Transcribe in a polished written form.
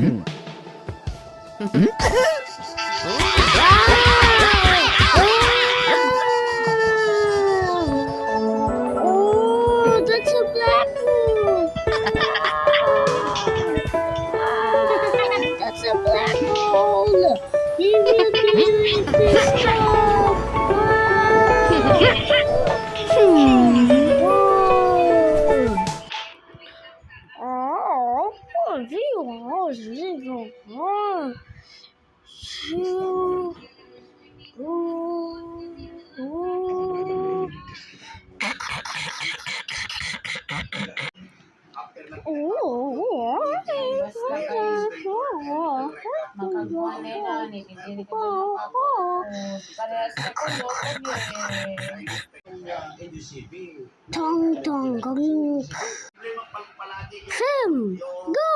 Oh, that's a black hole. That's a black hole. He will be this job. Oh, Makakuha na ni hindi ko makapos. Parehas ako Tong tong gong. Film, go.